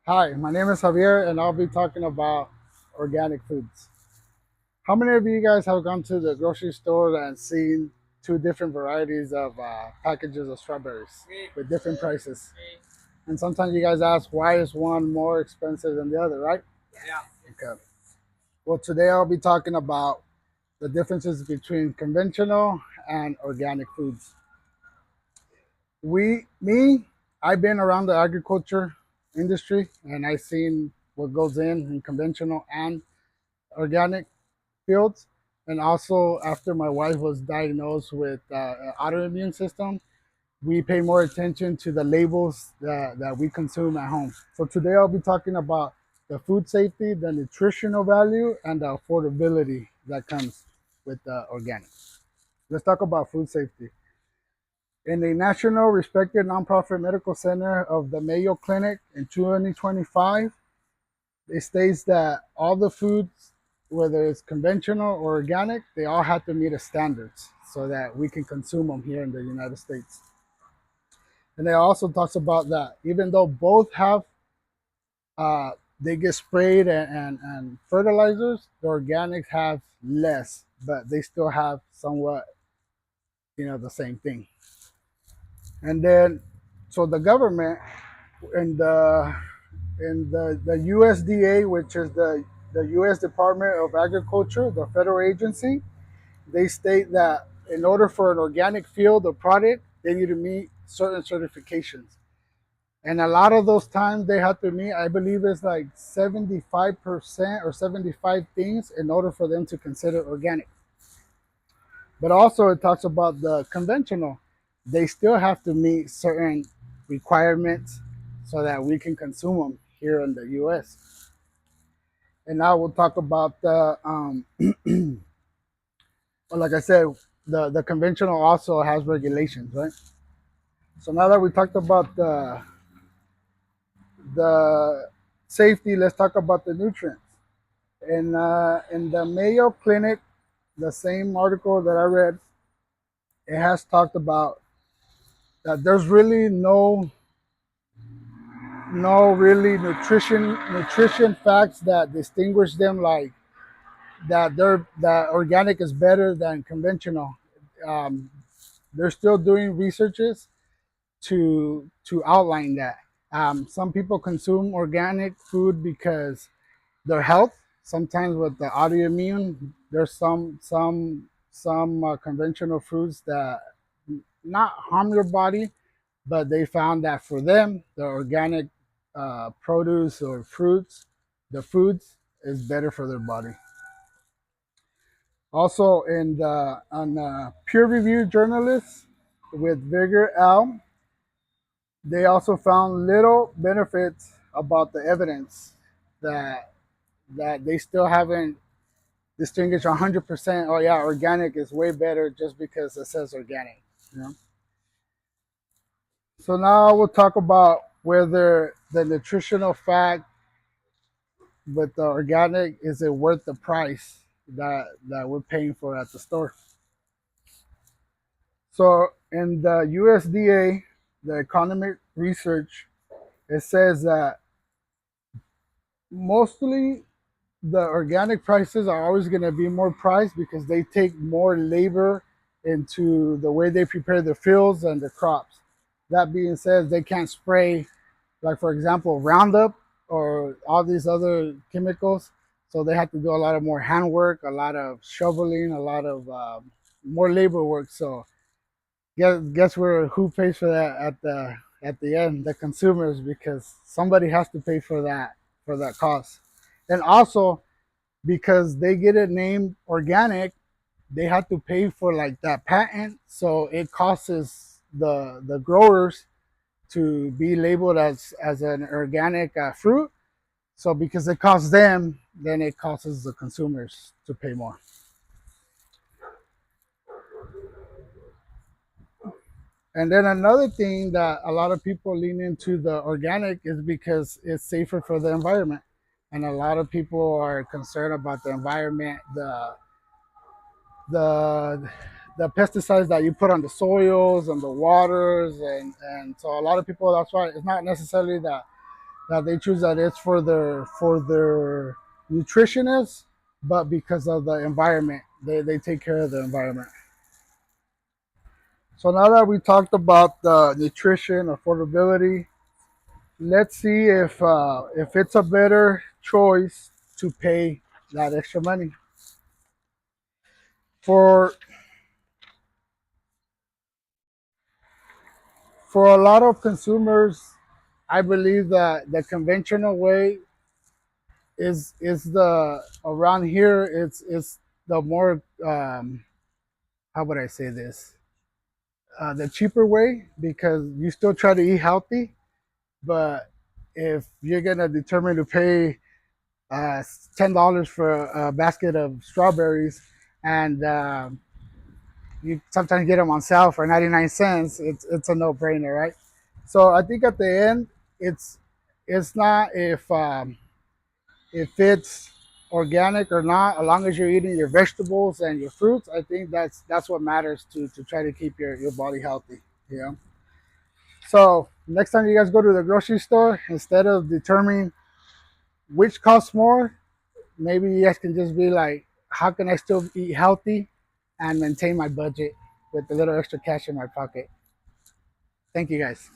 Hi, my name is Javier, and I'll be talking about organic foods. How many of you guys have gone to the grocery store and seen two different varieties of packages of strawberries with different prices? And sometimes you guys ask, why is one more expensive than the other, right? Okay. Well, today I'll be talking about the differences between conventional and organic foods. I've been around the agriculture industry, and I've seen what goes in conventional and organic fields. And also, after my wife was diagnosed with autoimmune system, we pay more attention to the labels that we consume at home. So today I'll be talking about the food safety, the nutritional value, and the affordability that comes with organic. Let's talk about food safety. In the national respected nonprofit medical center of the Mayo Clinic in 2025, it states that all the foods, whether it's conventional or organic, they all have to meet the standards so that we can consume them here in the United States. And it also talks about that even though both have, they get sprayed and fertilizers, the organics have less, but they still have somewhat, the same thing. And then, so the government and the USDA, which is the U.S. Department of Agriculture, the federal agency, they state that in order for an organic field or product, they need to meet certain certifications. And a lot of those times they have to meet, I believe it's like 75% or 75 things in order for them to consider organic. But also it talks about the conventional. They still have to meet certain requirements so that we can consume them here in the US. And now we'll talk about well, like I said, the conventional also has regulations, right? So now that we talked about the safety, let's talk about the nutrients. In the Mayo Clinic, the same article that I read, it has talked about that there's really no really nutrition facts that distinguish them, like that organic is better than conventional. Um, they're still doing researches to outline that. Some people consume organic food because their health. Sometimes with the autoimmune, there's some conventional foods that not harm your body, but they found that for them, the organic produce or fruits, the foods is better for their body. Also, in the on peer-reviewed journalists with Vigor Al, they also found little benefits about the evidence that they still haven't distinguished 100%. Oh yeah, organic is way better just because it says organic. You know. So now we'll talk about whether the nutritional fact with the organic is it worth the price that we're paying for at the store. So in the USDA, the economic research, it says that mostly the organic prices are always going to be more priced because they take more labor into the way they prepare the fields and the crops. That being said, they can't spray, like for example, Roundup or all these other chemicals. So they have to do a lot of more handwork, a lot of shoveling, a lot of more labor work. So guess where who pays for that at the end? The consumers, because somebody has to pay for that cost. And also because they get it named organic, they have to pay for like that patent. So it costs the growers to be labeled as an organic fruit. So because it costs them, then it costs the consumers to pay more. And then another thing that a lot of people lean into the organic is because it's safer for the environment. And a lot of people are concerned about the environment, the the pesticides that you put on the soils and the waters, and so a lot of people, that's why it's not necessarily that they choose that it's for their nutritionists, but because of the environment, they take care of the environment. So now that we talked about the nutrition affordability, let's see if it's a better choice to pay that extra money for a lot of consumers. I believe that the conventional way is the around here. It's the more how would I say this? The cheaper way, because you still try to eat healthy, but if you're gonna determine to pay uh, $10 for a basket of strawberries, and you sometimes get them on sale for 99 cents, it's a no brainer, right? So I think at the end, it's it's not if it's organic or not, as long as you're eating your vegetables and your fruits. I think that's what matters to try to keep your body healthy. You know. So next time you guys go to the grocery store, instead of determining which costs more, maybe you guys can just be like, how can I still eat healthy and maintain my budget with a little extra cash in my pocket? Thank you guys.